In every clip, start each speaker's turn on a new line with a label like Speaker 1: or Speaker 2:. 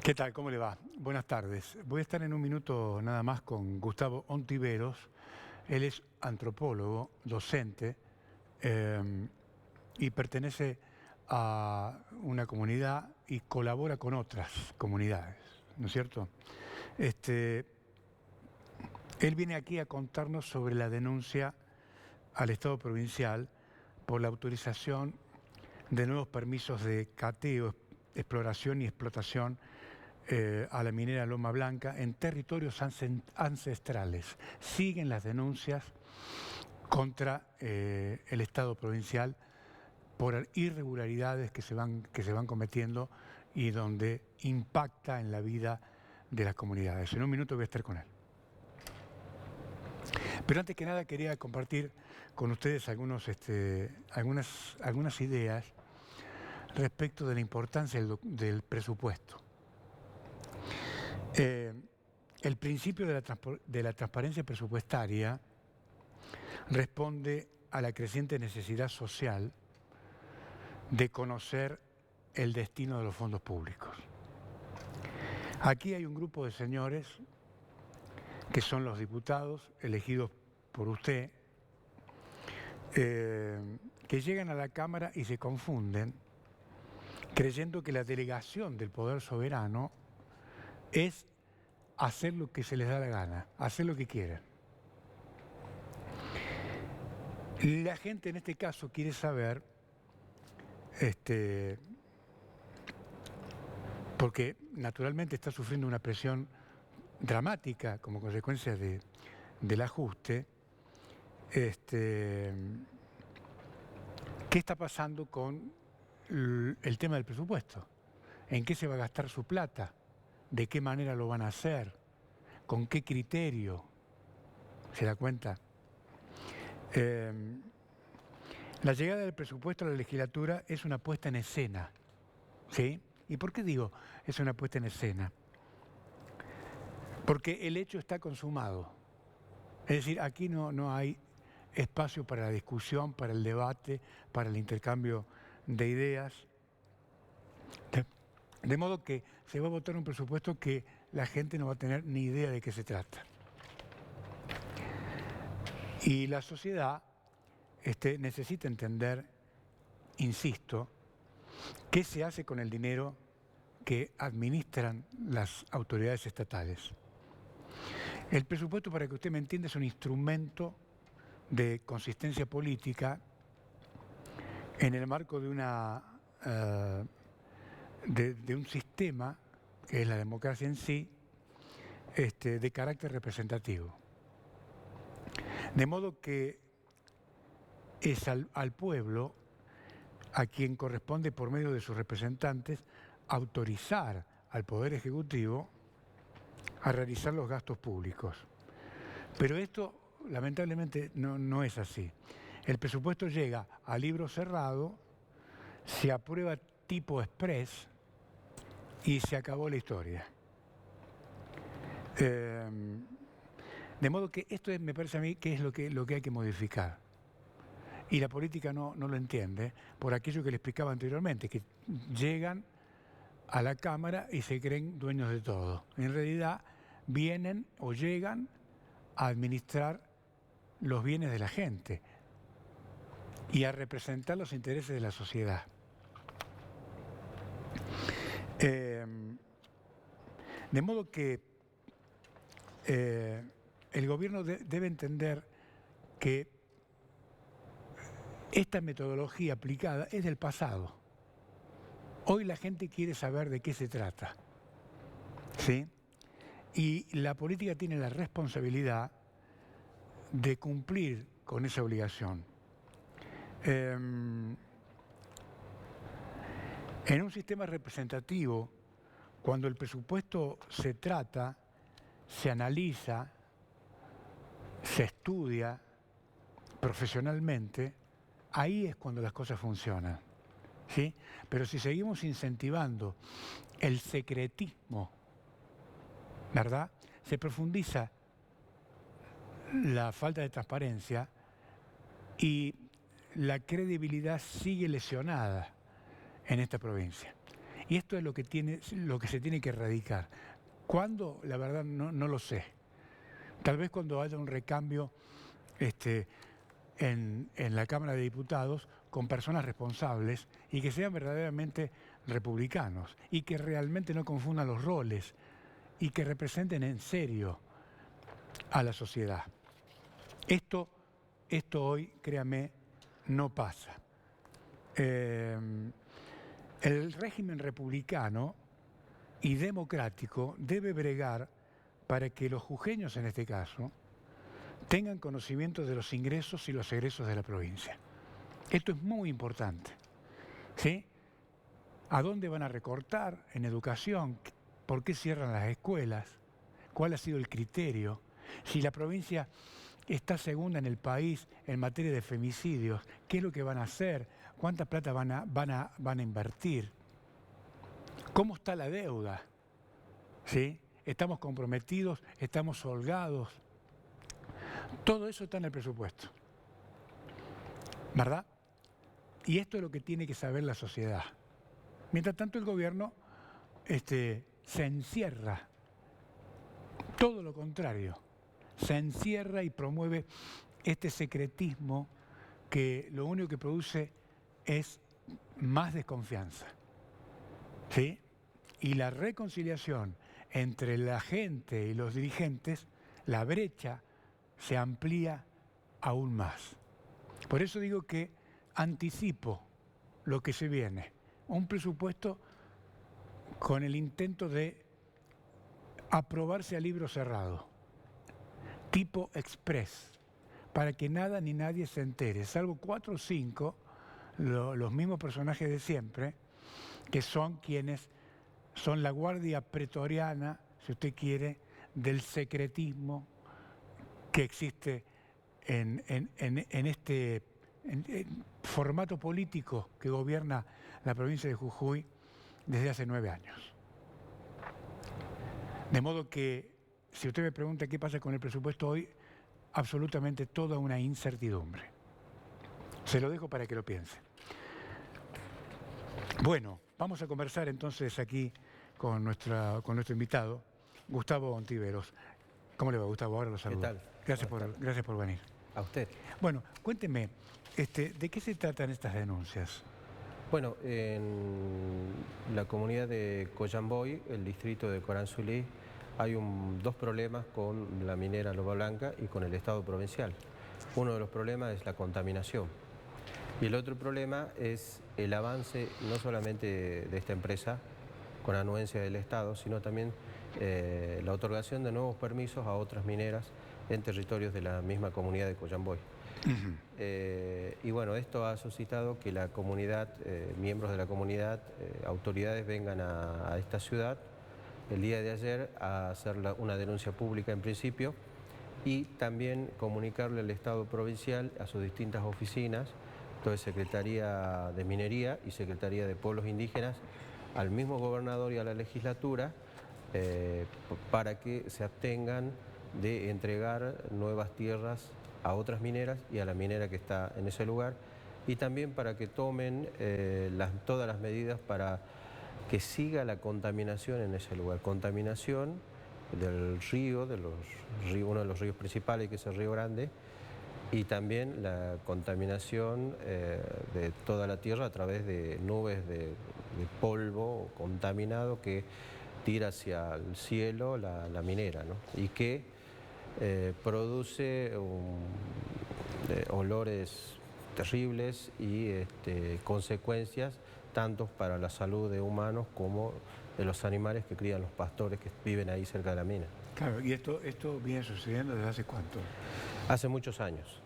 Speaker 1: ¿Qué tal? ¿Cómo le va? Buenas tardes. Voy a estar en un minuto nada más con Gustavo Ontiveros. Él es antropólogo, docente eh, y pertenece a una comunidad y colabora con otras comunidades, ¿no es cierto? Este, Él viene aquí a contarnos sobre la denuncia al Estado provincial por la autorización de nuevos permisos de cateo, exploración y explotación a la minera Loma Blanca en territorios ancestrales. Siguen las denuncias contra el Estado provincial por irregularidades que se van cometiendo y donde impacta en la vida de las comunidades. En un minuto voy a estar con él. Pero antes que nada quería compartir con ustedes algunas ideas respecto de la importancia del presupuesto. El principio de la transparencia presupuestaria responde a la creciente necesidad social de conocer el destino de los fondos públicos. Aquí hay un grupo de señores que son los diputados elegidos por usted, que llegan a la Cámara y se confunden creyendo que la delegación del poder soberano es hacer lo que se les da la gana, hacer lo que quieren. La gente en este caso quiere saber, porque naturalmente está sufriendo una presión dramática como consecuencia del ajuste, ¿qué está pasando con el tema del presupuesto? ¿En qué se va a gastar su plata? ¿De qué manera lo van a hacer? ¿Con qué criterio? ¿Se da cuenta? La llegada del presupuesto a la legislatura es una puesta en escena, ¿sí? ¿Y por qué digo es una puesta en escena? Porque el hecho está consumado. Es decir, aquí no hay espacio para la discusión, para el debate, para el intercambio de ideas. De modo que se va a votar un presupuesto que la gente no va a tener ni idea de qué se trata. Y la sociedad necesita entender, insisto, qué se hace con el dinero que administran las autoridades estatales. El presupuesto, para que usted me entienda, es un instrumento de consistencia política en el marco de un sistema, que es la democracia en sí, de carácter representativo. De modo que es al pueblo a quien corresponde, por medio de sus representantes, autorizar al Poder Ejecutivo a realizar los gastos públicos. Pero esto, lamentablemente, no es así. El presupuesto llega a libro cerrado, se aprueba tipo express y se acabó la historia. De modo que esto me parece a mí que es lo que hay que modificar. Y la política no lo entiende por aquello que le explicaba anteriormente, que llegan a la Cámara y se creen dueños de todo. En realidad vienen o llegan a administrar los bienes de la gente y a representar los intereses de la sociedad. De modo que el gobierno debe entender que esta metodología aplicada es del pasado. Hoy la gente quiere saber de qué se trata, ¿sí? Y la política tiene la responsabilidad de cumplir con esa obligación. En un sistema representativo, cuando el presupuesto se trata, se analiza, se estudia profesionalmente, ahí es cuando las cosas funcionan, ¿sí? Pero si seguimos incentivando el secretismo, ¿verdad? Se profundiza la falta de transparencia y la credibilidad sigue lesionada en esta provincia. Y esto es lo que se tiene que erradicar. ¿Cuándo? La verdad no lo sé. Tal vez cuando haya un recambio en la Cámara de Diputados con personas responsables y que sean verdaderamente republicanos y que realmente no confundan los roles y que representen en serio a la sociedad. Esto hoy, créame, no pasa. El régimen republicano y democrático debe bregar para que los jujeños, en este caso, tengan conocimiento de los ingresos y los egresos de la provincia. Esto es muy importante, ¿sí? ¿A dónde van a recortar en educación? ¿Por qué cierran las escuelas? ¿Cuál ha sido el criterio? Si la provincia está segunda en el país en materia de femicidios, ¿qué es lo que van a hacer? ¿Cuánta plata van a invertir? ¿Cómo está la deuda? ¿Sí? ¿Estamos comprometidos? ¿Estamos holgados? Todo eso está en el presupuesto, ¿verdad? Y esto es lo que tiene que saber la sociedad. Mientras tanto, el gobierno se encierra. Todo lo contrario. Se encierra y promueve este secretismo que lo único que produce es más desconfianza. ¿Sí? Y la reconciliación entre la gente y los dirigentes, la brecha se amplía aún más. Por eso digo que anticipo lo que se viene. Un presupuesto con el intento de aprobarse a libro cerrado, tipo express, para que nada ni nadie se entere, salvo 4 o 5, los mismos personajes de siempre, que son quienes son la guardia pretoriana, si usted quiere, del secretismo que existe en este formato político que gobierna la provincia de Jujuy desde hace 9 años. De modo que, si usted me pregunta qué pasa con el presupuesto hoy, absolutamente toda una incertidumbre. Se lo dejo para que lo piense. Bueno, vamos a conversar entonces aquí con nuestro invitado, Gustavo Ontiveros. ¿Cómo le va, Gustavo? Ahora lo saludo.
Speaker 2: ¿Qué tal?
Speaker 1: Gracias por venir.
Speaker 2: A usted.
Speaker 1: Bueno, cuénteme, ¿de qué se tratan estas denuncias?
Speaker 2: Bueno, en la comunidad de Coyamboy, el distrito de Coranzulí, hay dos problemas con la minera Loba Blanca y con el Estado provincial. Uno de los problemas es la contaminación. Y el otro problema es el avance no solamente de esta empresa con anuencia del Estado, sino también la otorgación de nuevos permisos a otras mineras en territorios de la misma comunidad de Coyamboy. Y bueno, esto ha suscitado que la comunidad, miembros de la comunidad, autoridades vengan a esta ciudad el día de ayer a hacer una denuncia pública en principio y también comunicarle al Estado provincial, a sus distintas oficinas, entonces Secretaría de Minería y Secretaría de Pueblos Indígenas, al mismo gobernador y a la legislatura, para que se abstengan de entregar nuevas tierras a otras mineras y a la minera que está en ese lugar, y también para que tomen todas las medidas para que siga la contaminación en ese lugar. Contaminación del río, uno de los ríos principales, que es el Río Grande, y también la contaminación de toda la tierra a través de nubes de polvo contaminado que tira hacia el cielo la minera, ¿no? Y que produce olores terribles y consecuencias tanto para la salud de humanos como de los animales que crían los pastores que viven ahí cerca de la mina.
Speaker 1: Claro, ¿y esto viene sucediendo desde hace cuánto?
Speaker 2: Hace muchos años.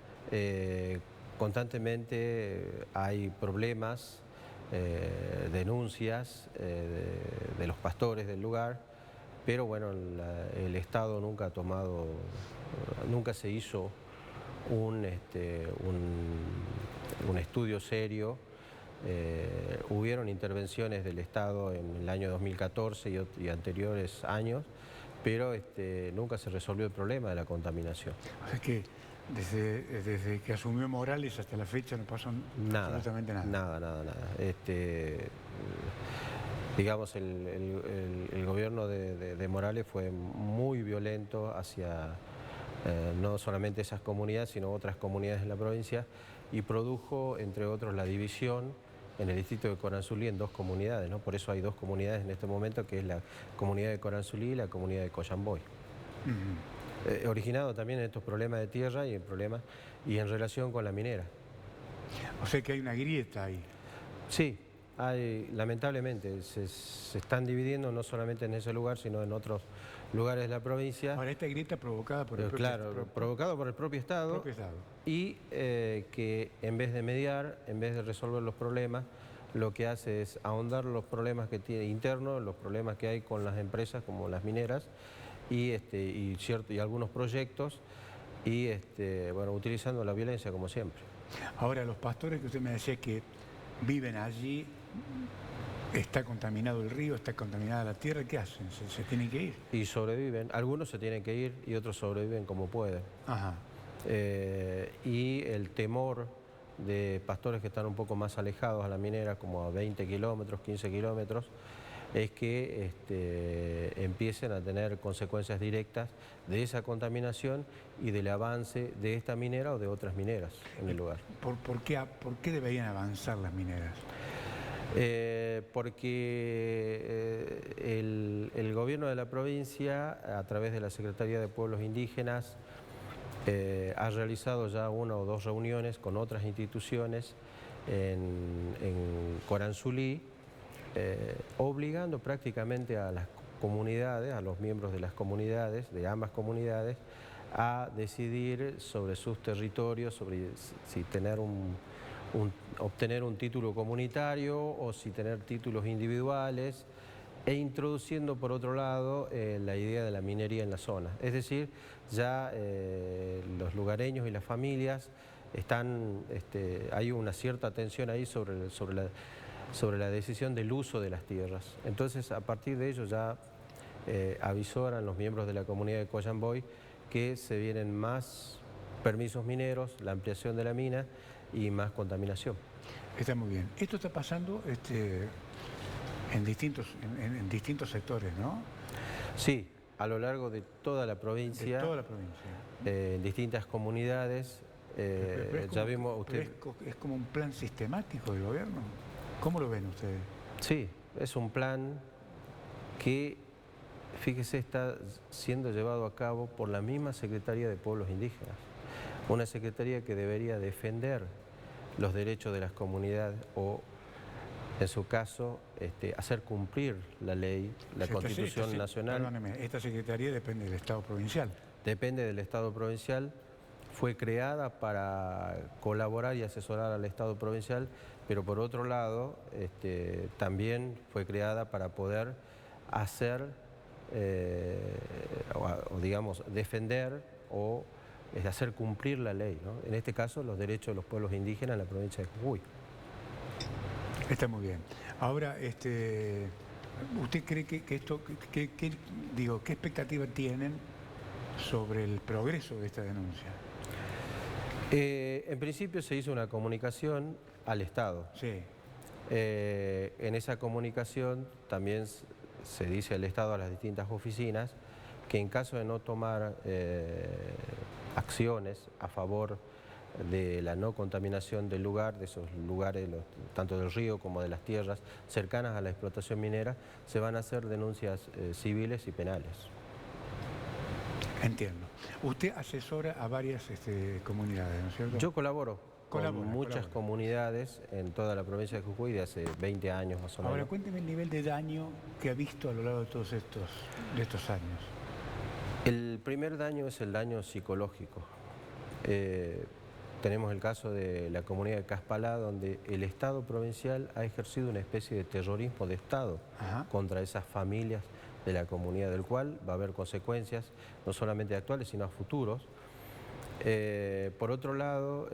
Speaker 2: Constantemente hay problemas, denuncias de los pastores del lugar, pero bueno, el Estado nunca se hizo un estudio serio. Hubieron intervenciones del Estado en el año 2014 y anteriores años, pero nunca se resolvió el problema de la contaminación.
Speaker 1: O sea que desde que asumió Morales hasta la fecha no pasó absolutamente nada.
Speaker 2: Nada. Digamos, el gobierno de Morales fue muy violento hacia no solamente esas comunidades, sino otras comunidades de la provincia, y produjo, entre otros, la división en el distrito de Coranzulí en dos comunidades, ¿no? Por eso hay dos comunidades en este momento, que es la comunidad de Coranzulí y la comunidad de Coyamboy. Originado también en estos problemas de tierra y en relación con la minera.
Speaker 1: O sea que hay una grieta ahí.
Speaker 2: Sí, lamentablemente se están dividiendo no solamente en ese lugar, sino en otros lugares de la provincia.
Speaker 1: Ahora, esta grieta provocada por el
Speaker 2: provocado por el propio Estado. Y que en vez de mediar, en vez de resolver los problemas, lo que hace es ahondar los problemas que tiene internos, los problemas que hay con las empresas como las mineras y algunos proyectos y bueno, utilizando la violencia como siempre.
Speaker 1: Ahora, los pastores que usted me decía que viven allí, está contaminado el río, está contaminada la tierra, ¿qué hacen? ¿Se tienen que ir?
Speaker 2: Y sobreviven, algunos se tienen que ir y otros sobreviven como pueden.
Speaker 1: Ajá.
Speaker 2: Y el temor de pastores que están un poco más alejados a la minera, como a 20 kilómetros, 15 kilómetros, es que empiecen a tener consecuencias directas de esa contaminación y del avance de esta minera o de otras mineras en el lugar.
Speaker 1: ¿Por qué deberían avanzar las mineras?
Speaker 2: Porque el gobierno de la provincia, a través de la Secretaría de Pueblos Indígenas, ha realizado ya una o dos reuniones con otras instituciones en Coranzulí, obligando prácticamente a las comunidades, a los miembros de las comunidades, de ambas comunidades, a decidir sobre sus territorios, sobre si obtener un título comunitario o si tener títulos individuales, e introduciendo por otro lado la idea de la minería en la zona. Es decir, ya los lugareños y las familias hay una cierta tensión ahí sobre la decisión del uso de las tierras. Entonces, a partir de ello ya avisoran los miembros de la comunidad de Coyamboy que se vienen más permisos mineros, la ampliación de la mina y más contaminación.
Speaker 1: Está muy bien. Esto está pasando en distintos sectores, ¿no?
Speaker 2: Sí, a lo largo de toda la provincia.
Speaker 1: De toda la provincia.
Speaker 2: En distintas comunidades. Ya vimos usted.
Speaker 1: ¿Es como un plan sistemático del gobierno? ¿Cómo lo ven ustedes?
Speaker 2: Sí, es un plan que, fíjese, está siendo llevado a cabo por la misma Secretaría de Pueblos Indígenas. Una secretaría que debería defender los derechos de las comunidades o, en su caso, hacer cumplir la ley, la Constitución Nacional.
Speaker 1: Perdóneme, esta secretaría depende del Estado provincial.
Speaker 2: Depende del Estado provincial. Fue creada para colaborar y asesorar al Estado provincial, pero por otro lado también fue creada para poder hacer, digamos, defender o hacer cumplir la ley, ¿no? En este caso, los derechos de los pueblos indígenas en la provincia de Jujuy.
Speaker 1: Está muy bien. Ahora, ¿usted cree que esto, qué expectativa tienen sobre el progreso de esta denuncia?
Speaker 2: En principio se hizo una comunicación al Estado.
Speaker 1: Sí.
Speaker 2: En esa comunicación también se dice al Estado, a las distintas oficinas, que en caso de no tomar acciones a favor de la no contaminación del lugar, de esos lugares, tanto del río como de las tierras cercanas a la explotación minera, se van a hacer denuncias civiles y penales.
Speaker 1: Entiendo. Usted asesora a varias comunidades, ¿no es cierto?
Speaker 2: Yo colaboro con muchas comunidades en toda la provincia de Jujuy de hace 20 años más o menos.
Speaker 1: Ahora, cuénteme el nivel de daño que ha visto a lo largo de todos estos años.
Speaker 2: El primer daño es el daño psicológico. Tenemos el caso de la comunidad de Caspalá, donde el Estado provincial ha ejercido una especie de terrorismo de Estado contra esas familias de la comunidad, del cual va a haber consecuencias no solamente actuales, sino a futuros. Por otro lado,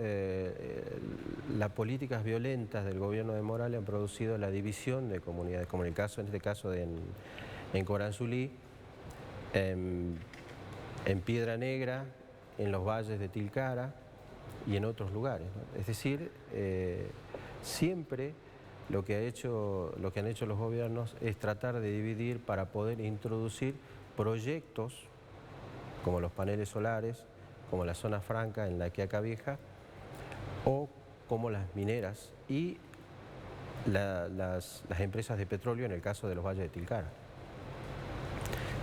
Speaker 2: las políticas violentas del gobierno de Morales han producido la división de comunidades, como en este caso en Coranzulí, en Piedra Negra, en los valles de Tilcara y en otros lugares, ¿no? Es decir, siempre lo que han hecho los gobiernos es tratar de dividir para poder introducir proyectos como los paneles solares, como la zona franca en la Quiaca Vieja, o como las mineras y las empresas de petróleo en el caso de los valles de Tilcara.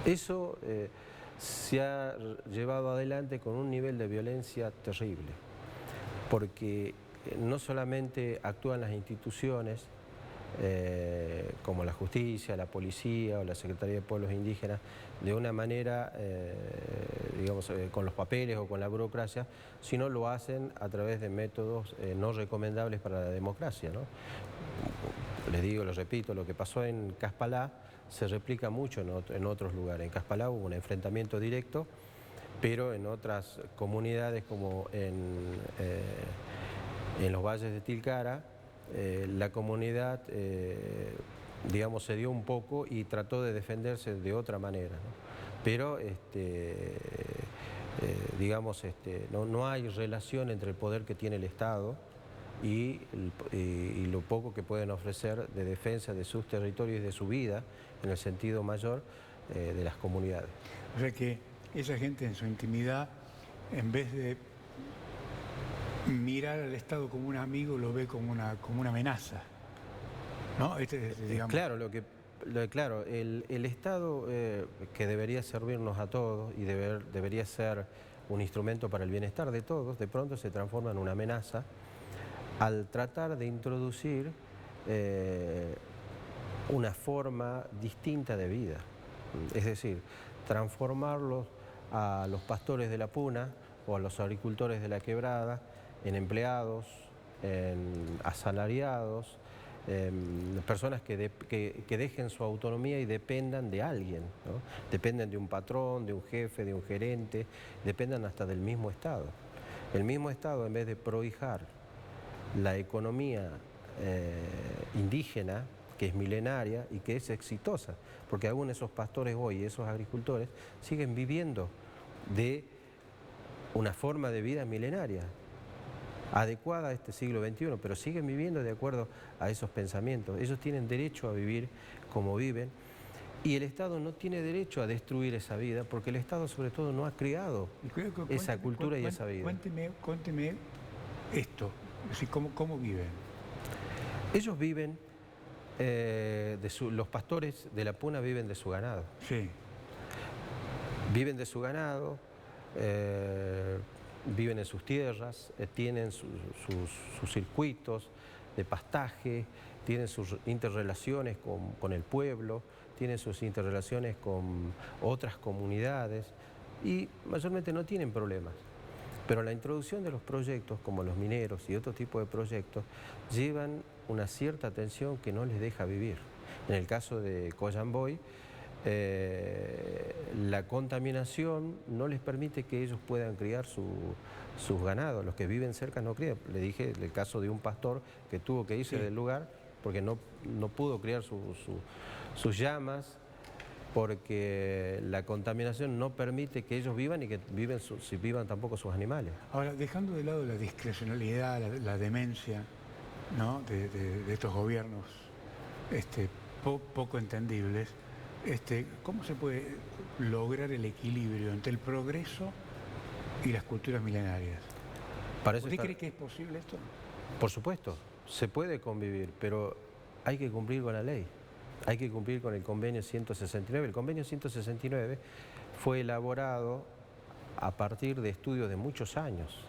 Speaker 2: Eso se ha llevado adelante con un nivel de violencia terrible, porque no solamente actúan las instituciones como la justicia, la policía o la Secretaría de Pueblos Indígenas de una manera, digamos, con los papeles o con la burocracia, sino lo hacen a través de métodos no recomendables para la democracia, ¿no? Les digo, lo repito, lo que pasó en Caspalá se replica mucho en otros lugares. En Caspalá hubo un enfrentamiento directo, pero en otras comunidades como en los valles de Tilcara, la comunidad, digamos, cedió un poco y trató de defenderse de otra manera, ¿no? Pero, digamos, no hay relación entre el poder que tiene el Estado y lo poco que pueden ofrecer de defensa de sus territorios y de su vida, en el sentido mayor, de las comunidades.
Speaker 1: O sea que esa gente en su intimidad, en vez de mirar al Estado como un amigo, lo ve como una amenaza, ¿no? Digamos...
Speaker 2: Claro, claro, el Estado que debería servirnos a todos y debería ser un instrumento para el bienestar de todos, de pronto se transforma en una amenaza al tratar de introducir una forma distinta de vida. Es decir, transformarlos a los pastores de la Puna o a los agricultores de la Quebrada en empleados, en asalariados, personas que dejen su autonomía y dependan de alguien, ¿no? Dependen de un patrón, de un jefe, de un gerente, dependan hasta del mismo Estado. El mismo Estado, en vez de prohijar la economía indígena, que es milenaria y que es exitosa, porque aún esos pastores hoy, esos agricultores, siguen viviendo de una forma de vida milenaria, adecuada a este siglo XXI, pero siguen viviendo de acuerdo a esos pensamientos. Ellos tienen derecho a vivir como viven y el Estado no tiene derecho a destruir esa vida, porque el Estado sobre todo no ha creado esa cultura y esa vida.
Speaker 1: Cuénteme esto, es decir, ¿cómo viven?
Speaker 2: Ellos viven, los pastores de la Puna viven de su ganado.
Speaker 1: Sí.
Speaker 2: Viven de su ganado, viven en sus tierras, tienen sus circuitos de pastaje, tienen sus interrelaciones con el pueblo, tienen sus interrelaciones con otras comunidades y mayormente no tienen problemas. Pero la introducción de los proyectos, como los mineros y otro tipo de proyectos, llevan una cierta tensión que no les deja vivir. En el caso de Coyamboy, la contaminación no les permite que ellos puedan criar sus ganados. Los que viven cerca no crían. Le dije el caso de un pastor que tuvo que irse del lugar porque no pudo criar sus llamas, porque la contaminación no permite que ellos vivan y que vivan tampoco sus animales.
Speaker 1: Ahora, dejando de lado la discrecionalidad, la demencia, ¿no?, de estos gobiernos poco entendibles, ¿cómo se puede lograr el equilibrio entre el progreso y las culturas milenarias? ¿Usted cree que es posible esto?
Speaker 2: Por supuesto, se puede convivir, pero hay que cumplir con la ley. Hay que cumplir con el convenio 169. El convenio 169 fue elaborado a partir de estudios de muchos años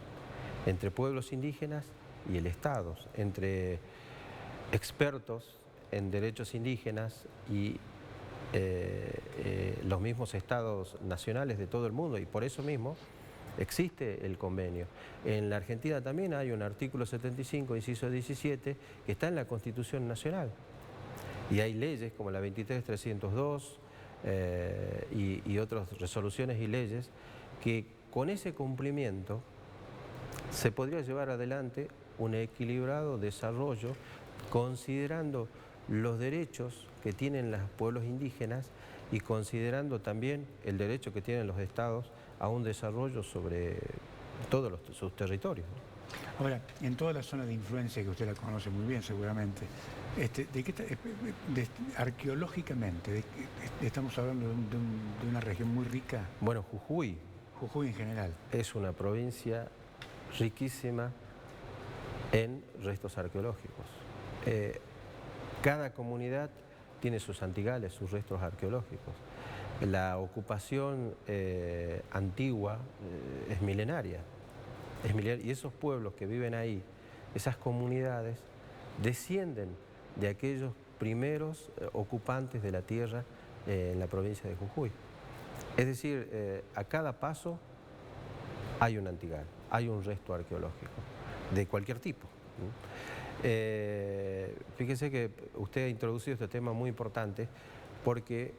Speaker 2: entre pueblos indígenas y el Estado, entre expertos en derechos indígenas y los mismos estados nacionales de todo el mundo, y por eso mismo existe el convenio. En la Argentina también hay un artículo 75, inciso 17, que está en la Constitución Nacional. Y hay leyes como la 23.302 y otras resoluciones y leyes que con ese cumplimiento se podría llevar adelante un equilibrado desarrollo considerando los derechos que tienen los pueblos indígenas y considerando también el derecho que tienen los estados a un desarrollo sobre todos sus territorios.
Speaker 1: Ahora, en toda la zona de influencia, que usted la conoce muy bien seguramente, ¿De qué arqueológicamente, estamos hablando de una región muy rica?
Speaker 2: Bueno, Jujuy
Speaker 1: Jujuy en general.
Speaker 2: es una provincia riquísima en restos arqueológicos. Cada comunidad tiene sus antigales, sus restos arqueológicos. La ocupación antigua es milenaria. Y esos pueblos que viven ahí, esas comunidades, descienden de aquellos primeros ocupantes de la tierra en la provincia de Jujuy. Es decir, a cada paso hay un antigal, hay un resto arqueológico, de cualquier tipo. Fíjese que usted ha introducido este tema muy importante porque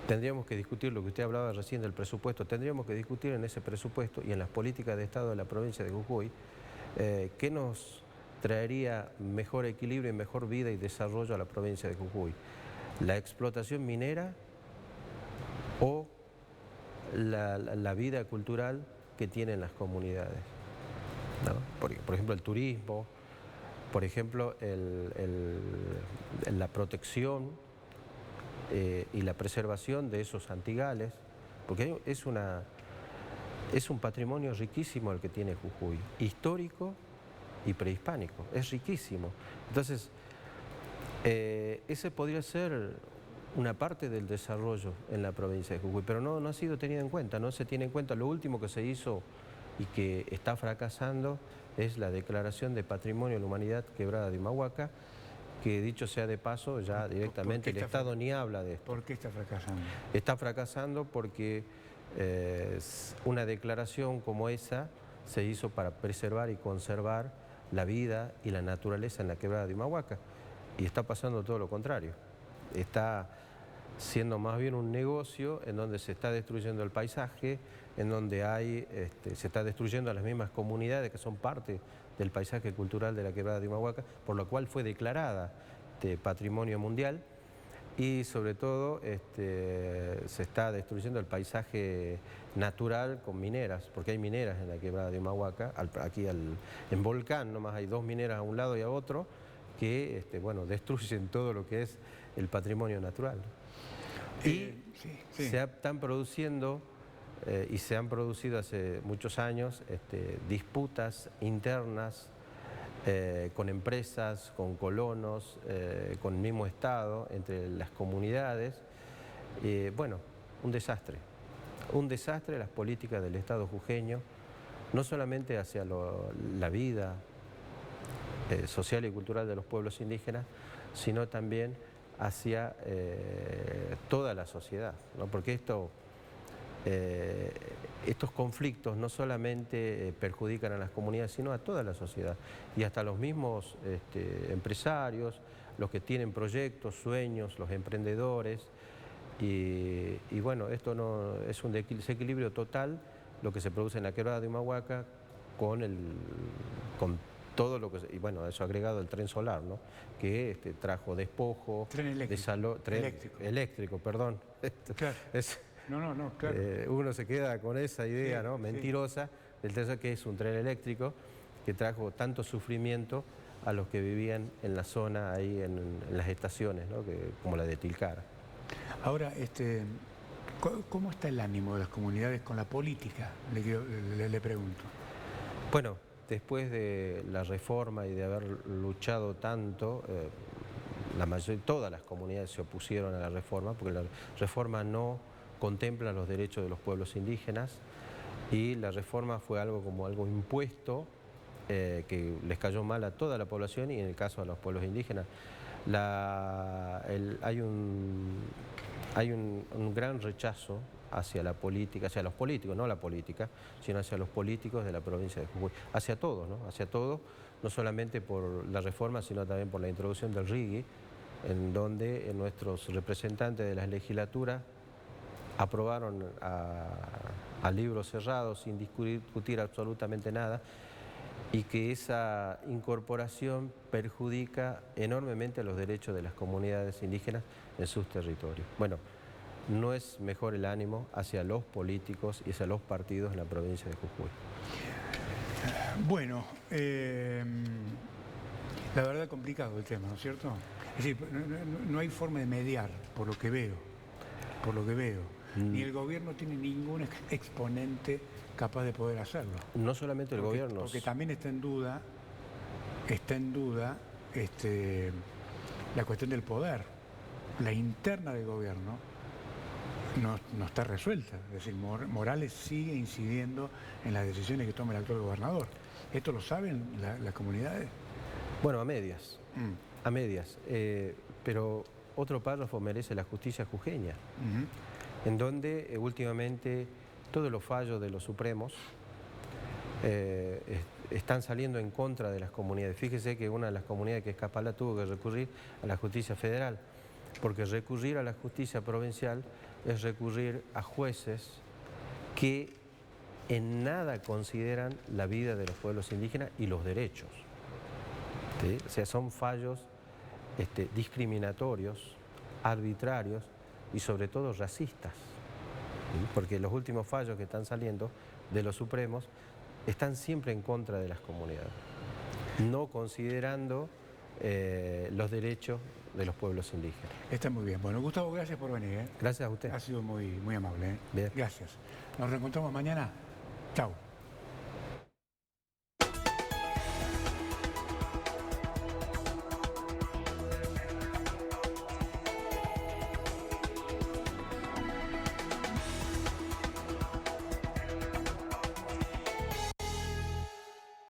Speaker 2: tendríamos que discutir lo que usted hablaba recién del presupuesto, tendríamos que discutir en ese presupuesto y en las políticas de Estado de la provincia de Jujuy qué nos traería mejor equilibrio y mejor vida y desarrollo a la provincia de Jujuy. La explotación minera o la vida cultural que tienen las comunidades, ¿no? Por ejemplo, el turismo, por ejemplo, la protección y la preservación de esos antigales, porque es un patrimonio riquísimo el que tiene Jujuy, histórico y prehispánico, es riquísimo. Entonces, ese podría ser una parte del desarrollo en la provincia de Jujuy, pero no ha sido tenido en cuenta, no se tiene en cuenta. Lo último que se hizo y que está fracasando es la declaración de Patrimonio de la Humanidad Quebrada de Humahuaca, que dicho sea de paso, ya directamente el Estado ni habla de esto.
Speaker 1: ¿Por qué está fracasando?
Speaker 2: Está fracasando porque una declaración como esa se hizo para preservar y conservar la vida y la naturaleza en la Quebrada de Humahuaca, y está pasando todo lo contrario. Está siendo más bien un negocio en donde se está destruyendo el paisaje, en donde se está destruyendo a las mismas comunidades que son parte del paisaje cultural de la Quebrada de Humahuaca, por lo cual fue declarada Patrimonio Mundial, y sobre todo se está destruyendo el paisaje natural con mineras, porque hay mineras en la Quebrada de Humahuaca, en Volcán nomás hay 2 mineras a un lado y a otro, que destruyen todo lo que es el patrimonio natural. Y están produciendo, y se han producido hace muchos años, disputas internas con empresas, con colonos, con el mismo Estado, entre las comunidades. Un desastre. Un desastre las políticas del Estado jujeño, no solamente hacia la vida social y cultural de los pueblos indígenas, sino también hacia toda la sociedad, ¿no? Porque estos conflictos no solamente perjudican a las comunidades, sino a toda la sociedad, y hasta los mismos empresarios, los que tienen proyectos, sueños, los emprendedores, y esto no es un desequilibrio total lo que se produce en la Quebrada de Humahuaca con todo lo que... eso agregado el tren solar, ¿no? Que trajo despojo...
Speaker 1: Tren eléctrico.
Speaker 2: Eléctrico, perdón.
Speaker 1: Claro. Claro.
Speaker 2: Uno se queda con esa idea, ¿no? Mentirosa, del tren, que es un tren eléctrico que trajo tanto sufrimiento a los que vivían en la zona, ahí en las estaciones, ¿no? Como la de Tilcara.
Speaker 1: Ahora, ¿cómo está el ánimo de las comunidades con la política? Le pregunto.
Speaker 2: Bueno, después de la reforma y de haber luchado tanto, todas las comunidades se opusieron a la reforma, porque la reforma no contempla los derechos de los pueblos indígenas, y la reforma fue algo impuesto, que les cayó mal a toda la población, y en el caso de los pueblos indígenas. Hay un gran rechazo hacia la política, hacia los políticos, no la política, sino hacia los políticos de la provincia de Jujuy, hacia todos, ¿no? Hacia todos, no solamente por la reforma, sino también por la introducción del RIGI, en donde nuestros representantes de las legislaturas aprobaron a libro cerrado, sin discutir absolutamente nada, y que esa incorporación perjudica enormemente los derechos de las comunidades indígenas en sus territorios. Bueno, no es mejor el ánimo hacia los políticos y hacia los partidos en la provincia de Jujuy.
Speaker 1: Bueno, La verdad complicado el tema, ¿no es cierto? Es decir, no hay forma de mediar, por lo que veo, por lo que veo. Ni el gobierno tiene ningún exponente capaz de poder hacerlo.
Speaker 2: No solamente el gobierno.
Speaker 1: Porque también está en duda la cuestión del poder. La interna del gobierno no está resuelta. Es decir, Morales sigue incidiendo en las decisiones que toma el actual gobernador. ¿Esto lo saben las comunidades?
Speaker 2: Bueno, a medias, a medias. Pero otro párrafo merece la justicia jujeña, en donde últimamente todos los fallos de los supremos están saliendo en contra de las comunidades. Fíjese que una de las comunidades, que es Capalá, tuvo que recurrir a la justicia federal, porque recurrir a la justicia provincial es recurrir a jueces que en nada consideran la vida de los pueblos indígenas y los derechos. ¿Sí? O sea, son fallos discriminatorios, arbitrarios y sobre todo racistas. ¿Sí? Porque los últimos fallos que están saliendo de los supremos están siempre en contra de las comunidades, no considerando los derechos de los pueblos indígenas.
Speaker 1: Está muy bien. Bueno, Gustavo, gracias por venir.
Speaker 2: Gracias a usted.
Speaker 1: Ha sido muy amable.
Speaker 2: Bien.
Speaker 1: Gracias. Nos reencontramos mañana. Chao.